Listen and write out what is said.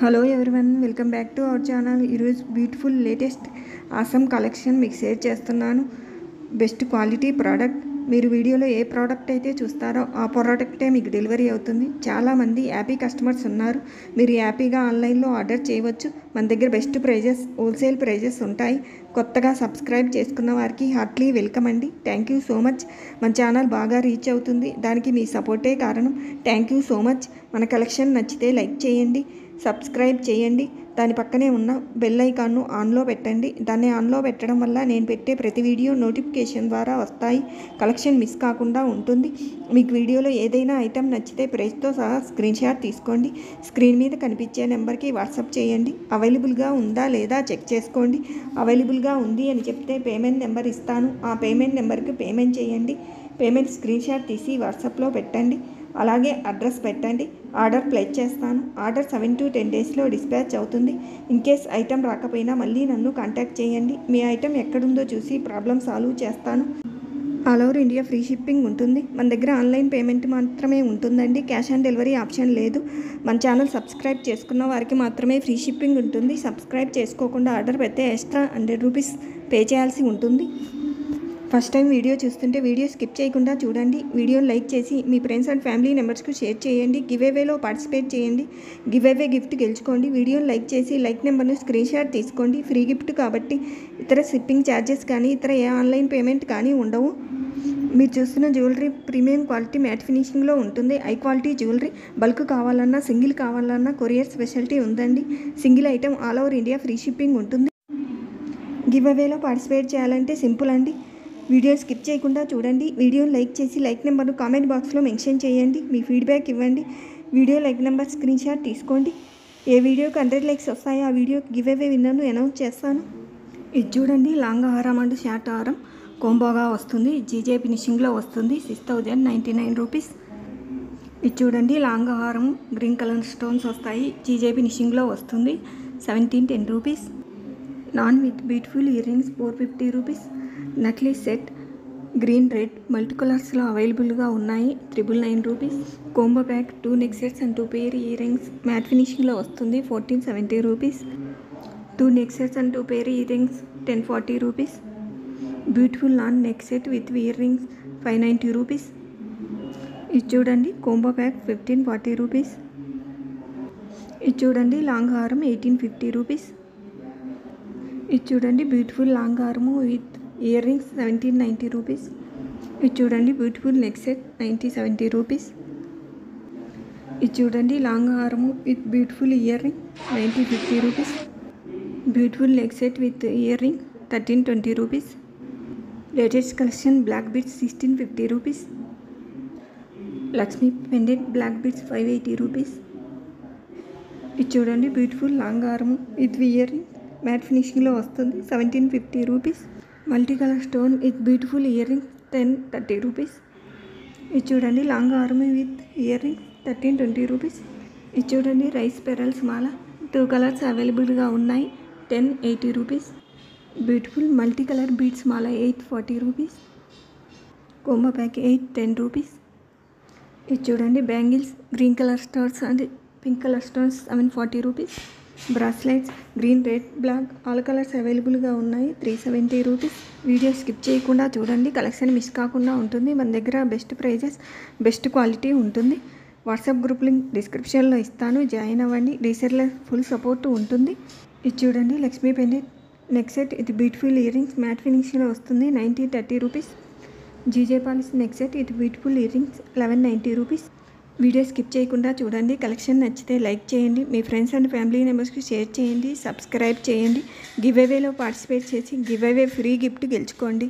Hello everyone, welcome back to our channel. ఈరోజు beautiful latest awesome collection మీకు share చేస్తున్నాను. Best quality product. మీరు వీడియోలో ఏ ప్రోడక్ట్ అయితే చూస్తారో ఆ ప్రోడక్టే మీకు డెలివరీ అవుతుంది. చాలామంది హ్యాపీ కస్టమర్స్ ఉన్నారు. మీరు హ్యాపీగా ఆన్లైన్లో ఆర్డర్ చేయవచ్చు. మన దగ్గర బెస్ట్ ప్రైజెస్, హోల్సేల్ ప్రైజెస్ ఉంటాయి. కొత్తగా సబ్స్క్రైబ్ చేసుకున్న వారికి హార్ట్లీ వెల్కమ్ అండి. Thank you so much. మన ఛానల్ బాగా రీచ్ అవుతుంది, దానికి మీ సపోర్టే కారణం. Thank you so much. మన కలెక్షన్ నచ్చితే లైక్ చేయండి, సబ్స్క్రైబ్ చేయండి. దాని పక్కనే ఉన్న బెల్ ఐకాన్ను ఆన్లో పెట్టండి. దాన్ని ఆన్లో పెట్టడం వల్ల నేను పెట్టే ప్రతి వీడియో నోటిఫికేషన్ ద్వారా వస్తాయి. కలెక్షన్ మిస్ కాకుండా ఉంటుంది. మీకు వీడియోలో ఏదైనా ఐటెం నచ్చితే ప్రైస్తో సహా స్క్రీన్ షాట్ తీసుకోండి. స్క్రీన్ మీద కనిపించే నెంబర్కి వాట్సాప్ చేయండి. అవైలబుల్గా ఉందా లేదా చెక్ చేసుకోండి. అవైలబుల్గా ఉంది అని చెప్తే పేమెంట్ నెంబర్ ఇస్తాను. ఆ పేమెంట్ నెంబర్కి పేమెంట్ చేయండి. పేమెంట్ స్క్రీన్ షాట్ తీసి వాట్సాప్లో పెట్టండి. అలాగే అడ్రస్ పెట్టండి. ఆర్డర్ ప్లేస్ చేస్తాను. ఆర్డర్ 7 to 10 డేస్లో డిస్పాచ్ అవుతుంది. ఇన్ కేస్ ఐటెం రాకపోయినా మళ్ళీ నన్ను కాంటాక్ట్ చేయండి. మీ ఐటెం ఎక్కడుందో చూసి ప్రాబ్లం సాల్వ్ చేస్తాను. All over India free shipping ఉంటుంది. మన దగ్గర ఆన్లైన్ పేమెంట్ మాత్రమే ఉంటుందండి. క్యాష్ ఆన్ డెలివరీ ఆప్షన్ లేదు. మన ఛానల్ సబ్స్క్రైబ్ చేసుకున్న వారికి మాత్రమే ఫ్రీ షిప్పింగ్ ఉంటుంది. సబ్స్క్రైబ్ చేసుకోకుండా ఆర్డర్ పెడితే ఎక్స్ట్రా 100 రూపీస్ పే చేయాల్సి ఉంటుంది. ఫస్ట్ టైం వీడియో చూస్తుంటే వీడియో స్కిప్ చేయకుండా చూడండి. వీడియోని లైక్ చేసి మీ ఫ్రెండ్స్ అండ్ ఫ్యామిలీ మెంబర్స్కు షేర్ చేయండి. గివ్అవేలో పార్టిసిపేట్ చేయండి. గివ్అవే గిఫ్ట్ గెలుచుకోండి. వీడియోని లైక్ చేసి లైక్ నెంబర్ను స్క్రీన్ షాట్ తీసుకోండి. ఫ్రీ గిఫ్ట్ కాబట్టి ఇతర షిప్పింగ్ ఛార్జెస్ కానీ ఇతర ఏ ఆన్లైన్ పేమెంట్ కానీ ఉండవు. మీరు చూస్తున్న జ్యువెలరీ ప్రీమియం క్వాలిటీ మ్యాట్ ఫినిషింగ్లో ఉంటుంది. High quality jewellery. బల్క్ కావాలన్నా సింగిల్ కావాలన్నా కొరియర్ స్పెషాలిటీ ఉందండి. Single item all over India free shipping ఉంటుంది. గివ్అవేలో పార్టిసిపేట్ చేయాలంటే సింపుల్ అండి. వీడియో స్కిప్ చేయకుండా చూడండి. వీడియోని లైక్ చేసి లైక్ నెంబర్ను కామెంట్ బాక్స్లో మెన్షన్ చేయండి. మీ ఫీడ్బ్యాక్ ఇవ్వండి. Video like number screen shot తీసుకోండి. ఏ వీడియోకి 100 లైక్స్ వస్తాయో ఆ వీడియోకి గివ్అవే విన్నర్ను అనౌన్స్ చేస్తాను. ఇది చూడండి, లాంగ్ హారం అండ్ షార్ట్ హారం కోంబోగా వస్తుంది. జీజే ఫినిషింగ్లో వస్తుంది. 6099 రూపీస్. ఇది చూడండి, లాంగ్ హారం గ్రీన్ కలర్ స్టోన్స్ వస్తాయి. జీజే ఫినిషింగ్లో వస్తుంది. 1710 రూపీస్. నాన్ with beautiful earrings 450 rupees. Necklace set green red multi కలర్స్లో అవైలబుల్గా ఉన్నాయి. 999 rupees. Combo pack 2 neck sets and 2 pair earrings matte ఫినిషింగ్లో వస్తుంది. 1470 rupees. 2 neck sets and 2 pair earrings 1040 rupees. Beautiful నాన్ neck set with earrings 590 rupees. ఇది చూడండి, combo pack 1540 rupees. ఇది చూడండి, లాంగ్ హారం 1850 రూపీస్. ఇది చూడండి, బ్యూటిఫుల్ లాంగ్ హారము విత్ ఇయర్ రింగ్స్ 1790 రూపీస్. ఇది చూడండి, బ్యూటిఫుల్ నెక్ సెట్ 9070 రూపీస్. ఇది చూడండి, లాంగ్ హారము with beautiful earring 9050 rupees. Beautiful neck set with earring 1320 rupees. Latest collection black beads 1650 rupees. Lakshmi pendant black beads 580 rupees. ఇది చూడండి, beautiful long హారము with earring matte ఫినిషింగ్లో వస్తుంది. 1750 rupees. Multi colour stone with beautiful earring 1030 rupees. ఇది చూడండి, long హారం with earring 1320 rupees. ఇది చూడండి, రైస్ పెరల్స్ మాల 2 కలర్స్ అవైలబుల్గా ఉన్నాయి. 1080 rupees. Beautiful multi colour beads మాల 840 రూపీస్. Combo pack 810 rupees. ఇది చూడండి, bangles green colour stones and pink colour stones 740 rupees. Bracelets green red black all colours అవైలబుల్గా ఉన్నాయి. 370 rupees. Video skip చేయకుండా చూడండి. కలెక్షన్ మిస్ కాకుండా ఉంటుంది. మన దగ్గర బెస్ట్ ప్రైజెస్, బెస్ట్ క్వాలిటీ ఉంటుంది. వాట్సాప్ గ్రూప్ లింక్ డిస్క్రిప్షన్లో ఇస్తాను, జాయిన్ అవ్వండి. రీసెల్లర్ ఫుల్ సపోర్ట్ ఉంటుంది. ఇది చూడండి, లక్ష్మీ పెండెంట్ నెక్ సెట్ ఇది బ్యూటిఫుల్ ఇయర్ రింగ్స్ మ్యాట్ ఫినిషింగ్లో వస్తుంది. 1930 rupees. GJ polish neck set ఇది beautiful earrings 1190 rupees. Video skip చేయకుండా చూడండి. కలెక్షన్ నచ్చితే లైక్ చేయండి. మీ ఫ్రెండ్స్ అండ్ ఫ్యామిలీ మెంబర్స్కి షేర్ చేయండి. సబ్స్క్రైబ్ చేయండి. గివ్అవేలో పార్టిసిపేట్ చేసి గివ్అవే ఫ్రీ గిఫ్ట్ గెలుచుకోండి.